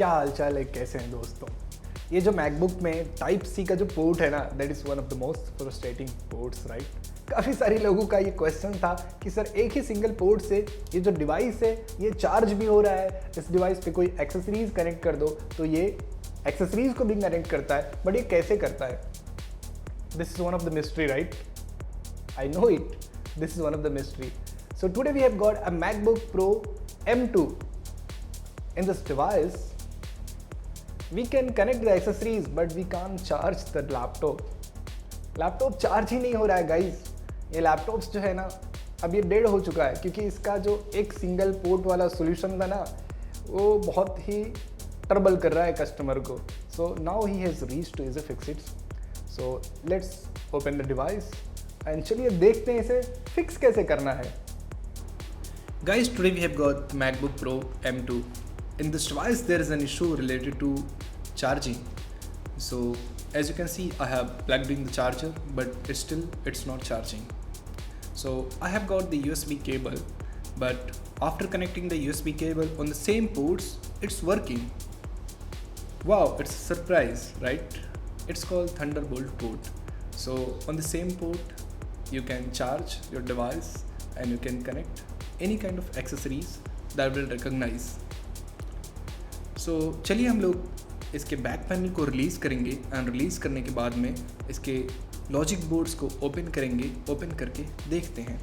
क्या हालचाल है, कैसे हैं दोस्तों। ये जो मैकबुक में टाइप सी का जो पोर्ट है ना, that is one of the most frustrating ports, right. काफ़ी सारे लोगों का ये क्वेश्चन था कि सर एक ही सिंगल पोर्ट से ये जो डिवाइस है ये चार्ज भी हो रहा है, इस डिवाइस पे कोई एक्सेसरीज कनेक्ट कर दो तो ये एक्सेसरीज को भी कनेक्ट करता है, बट ये कैसे करता है। This is one of the mystery, right. I know it. This is one of the mystery. So today we have got a MacBook Pro M2. In this device, we can connect the accessories, but we can't charge the laptop. Laptop charge ही नहीं हो रहा है guys. ये laptops जो है ना, अब ये डेड हो चुका है क्योंकि इसका जो एक सिंगल पोर्ट वाला सोल्यूशन था ना, वो बहुत ही ट्रबल कर रहा है कस्टमर को। So now he has reached two is fix it. So let's open the device and चलिए देखते हैं इसे फिक्स कैसे करना है। Guys, today we have got MacBook Pro M2. In this device there is an issue related to charging. So as you can see, I have plugged in the charger, but it's not charging. So I have got the USB cable, but after connecting the USB cable on the same ports, it's working. Wow, it's a surprise, right? It's called Thunderbolt port. So on the same port you can charge your device and you can connect any kind of accessories that will recognize. So चलिए हम लोग इसके back panel को release करेंगे and release करने के बाद में इसके लॉजिक बोर्ड्स को ओपन करेंगे, ओपन करके देखते हैं।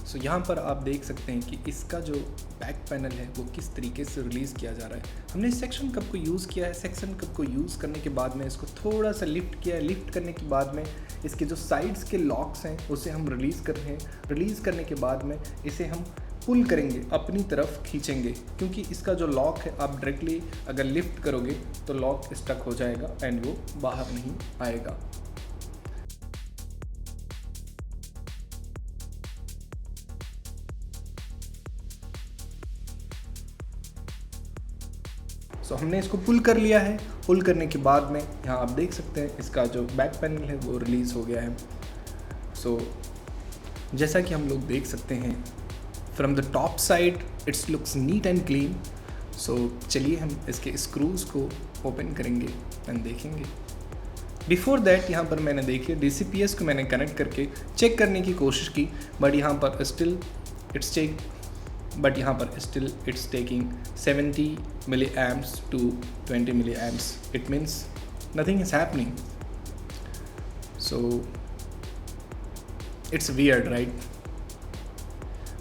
सो यहाँ पर आप देख सकते हैं कि इसका जो बैक पैनल है वो किस तरीके से रिलीज़ किया जा रहा है। हमने सेक्शन कप को यूज़ किया है। सेक्शन कप को यूज़ करने के बाद में इसको थोड़ा सा लिफ्ट किया है। लिफ्ट करने के बाद में इसके जो साइड्स के लॉक्स हैं उसे हम रिलीज़ कर रहे हैं। रिलीज़ करने के बाद में इसे हम पुल करेंगे, अपनी तरफ खींचेंगे, क्योंकि इसका जो लॉक है आप डायरेक्टली अगर लिफ्ट करोगे तो लॉक स्टक हो जाएगा एंड वो बाहर नहीं आएगा। सो हमने इसको पुल कर लिया है। पुल करने के बाद में यहाँ आप देख सकते हैं इसका जो बैक पैनल है वो रिलीज़ हो गया है। सो जैसा कि हम लोग देख सकते हैं from the top side it's looks neat and clean. So चलिए हम इसके स्क्रूज़ को ओपन करेंगे एंड देखेंगे। बिफोर दैट यहाँ पर मैंने देखिए DCPS को मैंने कनेक्ट करके चेक करने की कोशिश की, बट यहाँ पर still it's taking 70 milliamps to 20 milliamps. It means nothing is happening. So it's weird, right?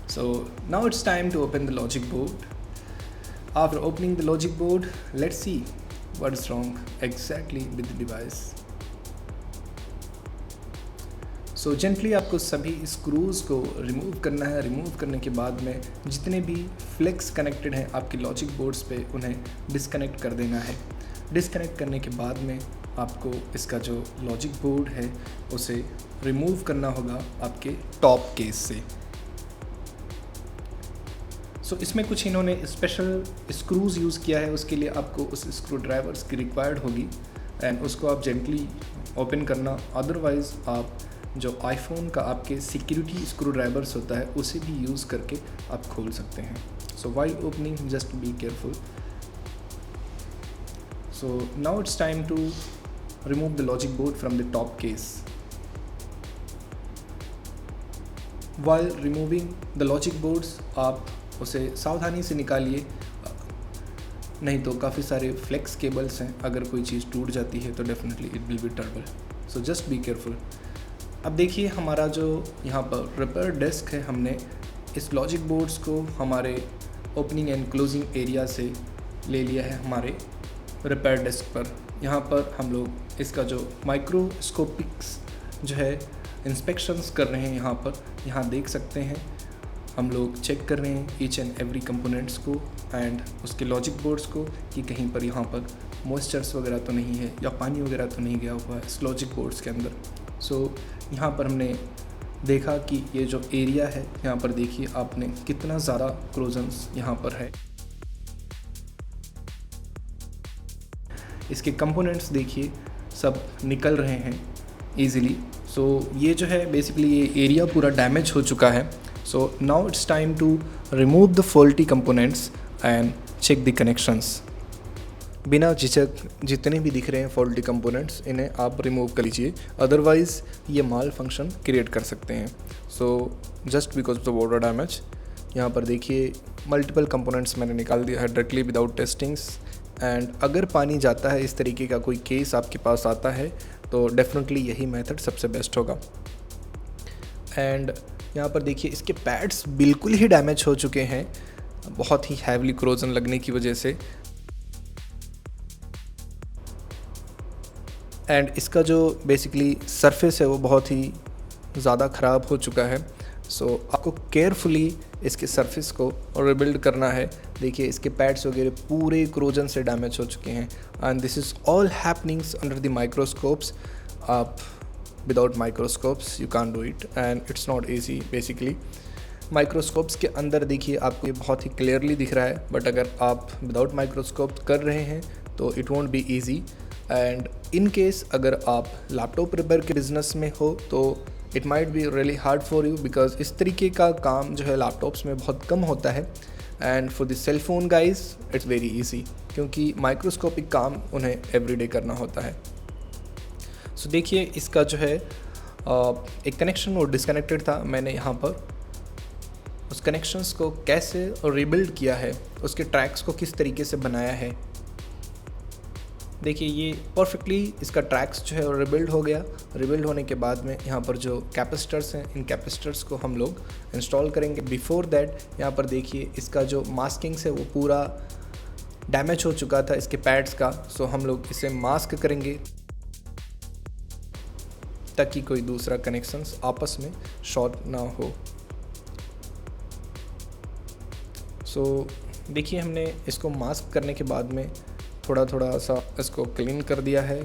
So now it's time to open the logic board. After opening the logic board, let's see what is wrong exactly with the device. So gently आपको सभी screws को remove करना है। Remove करने के बाद में जितने भी फ्लेक्स कनेक्टेड हैं आपके लॉजिक बोर्ड्स पे उन्हें डिस्कनेक्ट कर देना है। डिस्कनेक्ट करने के बाद में आपको इसका जो लॉजिक बोर्ड है उसे रिमूव करना होगा आपके टॉप केस से। सो इसमें कुछ इन्होंने स्पेशल स्क्रूज़ यूज़ किया है, उसके लिए आपको उस स्क्रू ड्राइवर्स की रिक्वायर्ड होगी एंड उसको आप जेंटली ओपन करना। अदरवाइज़ आप जो आईफोन का आपके सिक्योरिटी स्क्रू ड्राइवर्स होता है उसे भी यूज़ करके आप खोल सकते हैं। So while opening just be careful. So now it's time to remove the logic board from the top case. While removing the logic boards आप उसे सावधानी से निकालिए, नहीं तो काफ़ी सारे फ्लेक्स केबल्स हैं, अगर कोई चीज़ टूट जाती है तो definitely it will be trouble. So just be careful. अब देखिए हमारा जो यहाँ पर रिपेयर डेस्क है, हमने इस लॉजिक बोर्ड्स को हमारे ओपनिंग एंड क्लोजिंग एरिया से ले लिया है हमारे रिपेयर डेस्क पर। यहाँ पर हम लोग इसका जो माइक्रोस्कोपिक्स जो है इंस्पेक्शंस कर रहे हैं। यहाँ देख सकते हैं हम लोग चेक कर रहे हैं ईच एंड एवरी कंपोनेंट्स को एंड उसके लॉजिक बोर्ड्स को कि कहीं पर यहाँ पर मॉइस्चर्स वगैरह तो नहीं है या पानी वगैरह तो नहीं गया हुआ है इस लॉजिक बोर्ड्स के अंदर। सो यहाँ पर हमने देखा कि ये जो एरिया है यहाँ पर देखिए आपने कितना ज़्यादा क्रोजन्स यहाँ पर है। इसके कंपोनेंट्स देखिए सब निकल रहे हैं ईज़िली। सो ये जो है बेसिकली ये एरिया पूरा डैमेज हो चुका है। So now it's time to remove the faulty components and check the connections. बिना झिझक जितने भी दिख रहे हैं फॉल्टी कंपोनेंट्स इन्हें आप रिमूव कर लीजिए, अदरवाइज़ ये माल फंक्शन क्रिएट कर सकते हैं। So just because of the water damage, यहाँ पर देखिए मल्टीपल कंपोनेंट्स मैंने निकाल दिया है डायरेक्टली विदाउट टेस्टिंग्स। एंड अगर पानी जाता है, इस तरीके का कोई केस आपके पास आता है, तो डेफिनेटली यही मेथड सबसे बेस्ट होगा। एंड यहाँ पर देखिए इसके पैड्स बिल्कुल ही डैमेज हो चुके हैं, बहुत ही हैवली क्रोजन लगने की वजह से। एंड इसका जो बेसिकली सरफेस है वो बहुत ही ज़्यादा ख़राब हो चुका है। सो आपको केयरफुली इसके सरफेस को रिबिल्ड करना है। देखिए इसके पैड्स वगैरह पूरे क्रोजन से डैमेज हो चुके हैं। And this is all happenings under the microscopes. आप without microscopes you can do it and it's not easy basically. Microscopes के अंदर देखिए आपको ये बहुत ही क्लियरली दिख रहा है, बट अगर आप विदाउट माइक्रोस्कोप कर रहे हैं तो it won't be easy. And in case अगर आप लैपटॉप रिपेयर के बिज़नेस में हो तो it might be really hard for you, because इस तरीके का काम जो है लैपटॉप्स में बहुत कम होता है। And for the cell phone guys it's very easy, क्योंकि माइक्रोस्कोपिक काम उन्हें एवरीडे करना होता है। सो देखिए इसका जो है एक कनेक्शन वो डिस्कनेक्टेड था। मैंने यहाँ पर उस कनेक्शंस को कैसे रिबिल्ड किया है, उसके ट्रैक्स को किस तरीके से बनाया है। देखिए ये परफेक्टली इसका ट्रैक्स जो है रिबिल्ड हो गया। रिबिल्ड होने के बाद में यहाँ पर जो कैपेसिटर्स हैं, इन कैपेसिटर्स को हम लोग इंस्टॉल करेंगे। बिफोर दैट यहाँ पर देखिए इसका जो मास्किंग्स है वो पूरा डैमेज हो चुका था इसके पैड्स का। सो हम लोग इसे मास्क करेंगे ताकि कोई दूसरा कनेक्शंस आपस में शॉर्ट ना हो। सो देखिए हमने इसको मास्क करने के बाद में थोड़ा थोड़ा सा इसको क्लीन कर दिया है,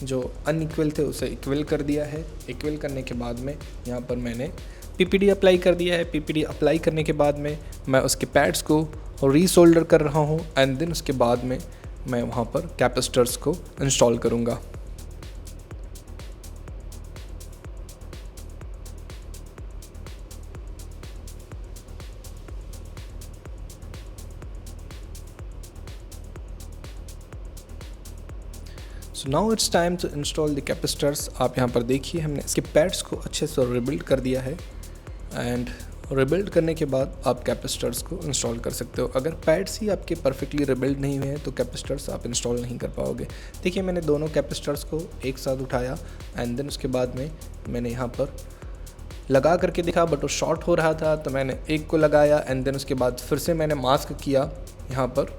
जो अनइक्वल थे उसे इक्वल कर दिया है। इक्वल करने के बाद में यहाँ पर मैंने पीपीडी अप्लाई कर दिया है। पीपीडी अप्लाई करने के बाद में मैं उसके पैड्स को रीसोल्डर कर रहा हूँ एंड देन उसके बाद में मैं वहाँ पर कैपेसिटर्स को इंस्टॉल करूँगा। So now it's time to install the capacitors. आप यहाँ पर देखिए हमने इसके पैड्स को अच्छे से रिबिल्ड कर दिया है एंड रिबिल्ड करने के बाद आप कैपेसिटर्स को इंस्टॉल कर सकते हो। अगर पैड्स ही आपके परफेक्टली रिबिल्ड नहीं हुए हैं तो कैपेसिटर्स आप इंस्टॉल नहीं कर पाओगे। देखिए मैंने दोनों कैपेसिटर्स को एक साथ उठाया एंड देन उसके बाद में मैंने यहाँ पर लगा करके देखा, बट वो शॉर्ट हो रहा था तो मैंने एक को लगाया एंड देन उसके बाद फिर से मैंने मास्क किया यहाँ पर।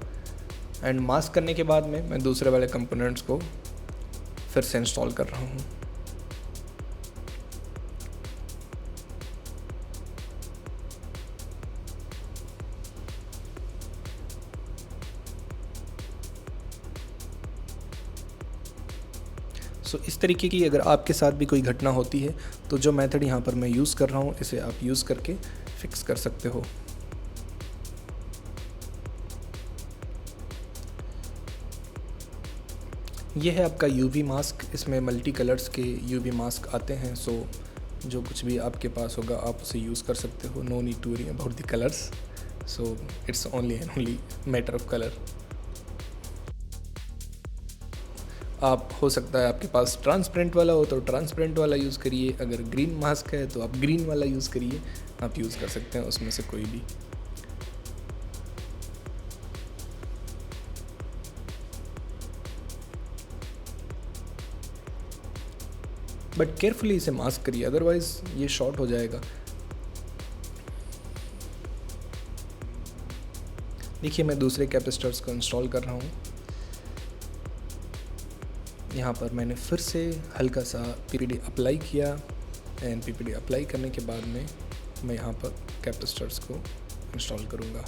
एंड मास्क करने के बाद में मैं दूसरे वाले कंपोनेंट्स को फिर से इंस्टॉल कर रहा हूँ। सो इस तरीके की अगर आपके साथ भी कोई घटना होती है तो जो मेथड यहाँ पर मैं यूज़ कर रहा हूँ इसे आप यूज़ करके फिक्स कर सकते हो। ये है आपका यूवी मास्क। इसमें मल्टी कलर्स के यूवी मास्क आते हैं। सो जो कुछ भी आपके पास होगा आप उसे यूज़ कर सकते हो। No need to worry about the colours, so it's only and only matter of colour. आप हो सकता है आपके पास ट्रांसपेरेंट वाला हो तो ट्रांसपेरेंट वाला यूज़ करिए, अगर ग्रीन मास्क है तो आप ग्रीन वाला यूज़ करिए। आप यूज़ कर सकते हैं उसमें से कोई भी। बट केयरफुली इसे मास्क करिए, अदरवाइज़ ये शॉर्ट हो जाएगा। देखिए मैं दूसरे कैपेसिटर्स को इंस्टॉल कर रहा हूँ। यहाँ पर मैंने फिर से हल्का सा पीपीडी अप्लाई किया एंड पीपीडी अप्लाई करने के बाद में मैं यहाँ पर कैपेसिटर्स को इंस्टॉल करूँगा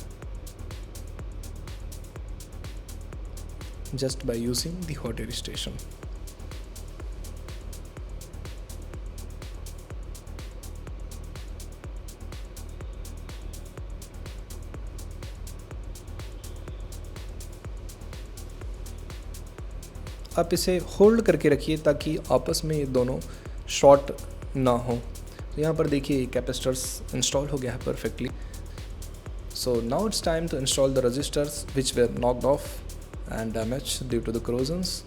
just by using the hot air station. आप इसे होल्ड करके रखिए ताकि आपस में ये दोनों शॉर्ट ना हो। तो यहाँ पर देखिए कैपेसिटर्स इंस्टॉल हो गया है perfectly. So now it's time to install the resistors which were knocked off and damaged due to the corrosions.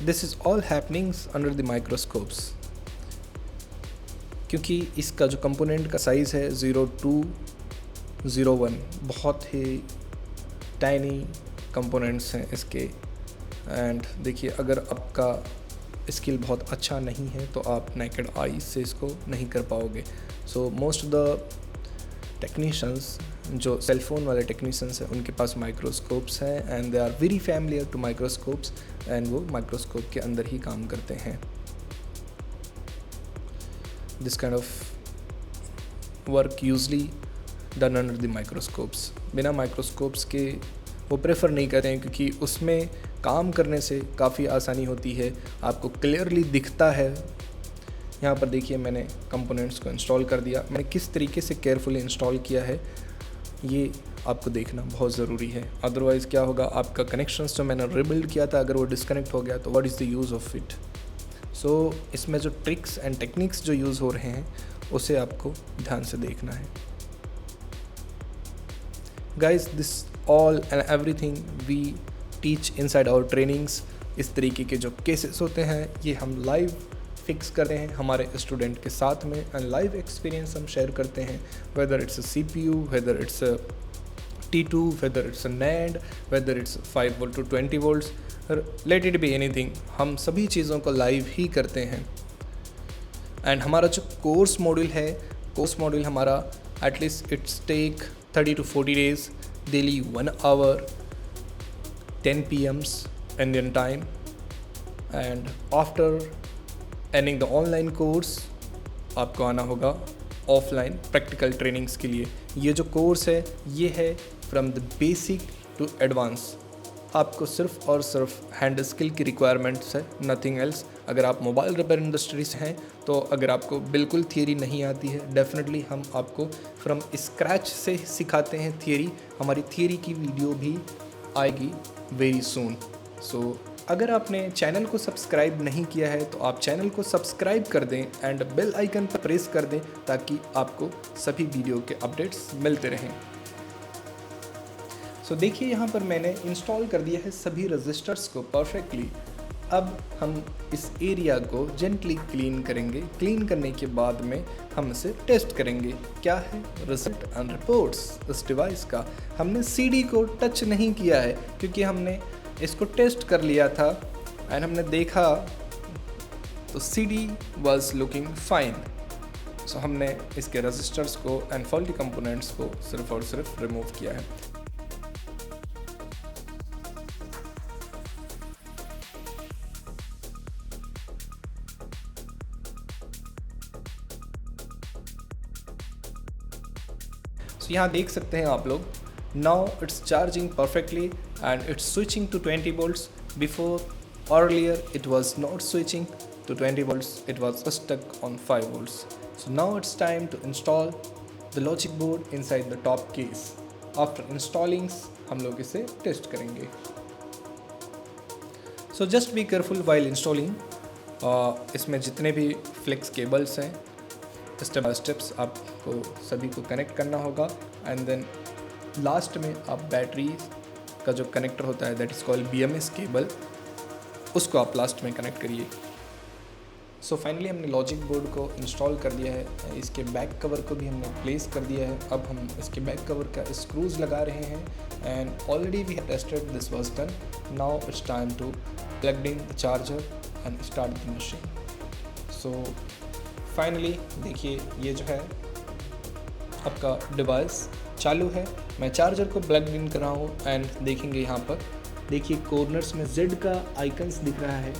This is all happenings under the microscopes, क्योंकि इसका जो कंपोनेंट का साइज़ है 0201, बहुत ही टाइनी कंपोनेंट्स हैं इसके। एंड देखिए, अगर आपका स्किल बहुत अच्छा नहीं है तो आप नेकेड आई से इसको नहीं कर पाओगे। So most of the technicians, जो सेलफोन वाले टेक्नीशियंस हैं, उनके पास माइक्रोस्कोप्स हैं and they are very familiar to microscopes, and वो माइक्रोस्कोप के अंदर ही काम करते हैं। This kind of work usually done under the microscopes. बिना माइक्रोस्कोप्स के वो प्रेफर नहीं करते हैं, क्योंकि उसमें काम करने से काफ़ी आसानी होती है, आपको क्लियरली दिखता है। यहाँ पर देखिए, मैंने कंपोनेंट्स को इंस्टॉल कर दिया। मैंने किस तरीके से केयरफुली इंस्टॉल किया है ये आपको देखना बहुत ज़रूरी है। अदरवाइज़ क्या होगा, आपका कनेक्शंस जो मैंने रिबिल्ड किया था, अगर वो डिस्कनेक्ट हो गया तो what is the use of it. So इसमें जो ट्रिक्स एंड टेक्निक्स जो यूज़ हो रहे हैं उसे आपको ध्यान से देखना है। Guys, this all and everything we teach inside our trainings. इस तरीके के जो केसेस होते हैं ये हम लाइव फिक्स करते हैं हमारे स्टूडेंट के साथ में, एंड लाइव एक्सपीरियंस हम शेयर करते हैं। Whether it's a CPU, whether it's a T2, whether it's a NAND, whether it's 5 volt to 20 volts, let it be anything, हम सभी चीज़ों को लाइव ही करते हैं। एंड हमारा जो कोर्स मॉड्यूल है, कोर्स मॉड्यूल हमारा at least it's take 30 to 40 days, daily 1 hour 10 PM Indian time, and after ending the online course आपको आना होगा ऑफलाइन प्रैक्टिकल ट्रेनिंग्स के लिए। ये जो कोर्स है ये है from the basic to advance. आपको सिर्फ और सिर्फ हैंड स्किल की रिक्वायरमेंट्स है, नथिंग एल्स। अगर आप मोबाइल रिपेयर इंडस्ट्री से हैं तो अगर आपको बिल्कुल थियरी नहीं आती है, डेफिनेटली हम आपको फ्रॉम स्क्रैच से सिखाते हैं थियरी। हमारी थियरी की वीडियो भी आएगी वेरी सून। सो अगर आपने चैनल को सब्सक्राइब नहीं किया है तो आप चैनल को सब्सक्राइब कर दें एंड बेल आइकन पर प्रेस कर दें, ताकि आपको सभी वीडियो के अपडेट्स मिलते रहें। सो देखिए, यहाँ पर मैंने इंस्टॉल कर दिया है सभी रजिस्टर्स को परफेक्टली। अब हम इस एरिया को जेंटली क्लीन करेंगे। क्लीन करने के बाद में हम इसे टेस्ट करेंगे। क्या है रिजल्ट एंड रिपोर्ट्स इस डिवाइस का। हमने CD को टच नहीं किया है, क्योंकि हमने इसको टेस्ट कर लिया था एंड हमने देखा तो CD वाज लुकिंग फाइन। सो हमने इसके रजिस्टर्स को एंड फॉल्टी कंपोनेंट्स को सिर्फ और सिर्फ रिमूव किया है। सो यहाँ देख सकते हैं आप लोग, now it's charging perfectly and it's switching to 20 volts. Before, earlier it was not switching to 20 volts, it was stuck on 5 volts. So now it's time to install the logic board inside the top case. After installing, हम लोग इसे test करेंगे। So just be careful while installing. इसमें जितने भी flex cables हैं, step by steps आपको सभी को कनेक्ट करना होगा, एंड देन लास्ट में आप बैटरी का जो कनेक्टर होता है that is called BMS cable, उसको आप लास्ट में कनेक्ट करिए। सो फाइनली हमने लॉजिक बोर्ड को इंस्टॉल कर दिया है। इसके बैक कवर को भी हमने प्लेस कर दिया है। अब हम इसके बैक कवर का स्क्रूज लगा रहे हैं, and already we have tested this was done. Now it's time to plug in the charger and start the machine. So finally देखिए, ये जो है आपका डिवाइस चालू है। मैं चार्जर को प्लग इन कर रहा हूँ एंड देखेंगे यहाँ पर, देखिए कॉर्नर्स में Z का आइकन्स दिख रहा है।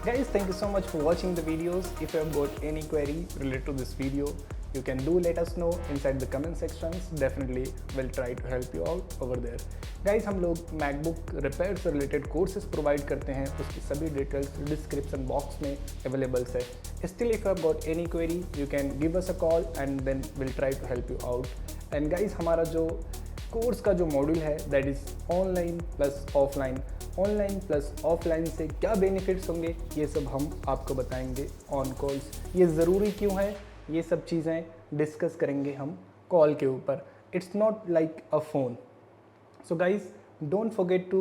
Guys, thank you so much for watching the videos. If you have got any query related to this video, you can do let us know inside the comment sections. Definitely we'll try to help you out over there. Guys, हम लोग MacBook repair से related courses provide करते हैं, उसकी सभी details description box में availables है। Still, if you have got any query, you can give us a call and then we'll try to help you out. And guys, हमारा जो course का जो मॉड्यूल है that is online plus offline. Online plus offline से क्या benefits होंगे ये सब हम आपको बताएंगे ऑन कॉल्स। ये ज़रूरी क्यों है, ये सब चीज़ें डिस्कस करेंगे हम कॉल के ऊपर। It's not like a phone. So guys, don't forget to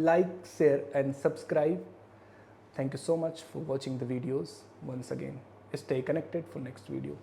like, share and subscribe. Thank you so much for watching the videos. Once again, stay connected for next video.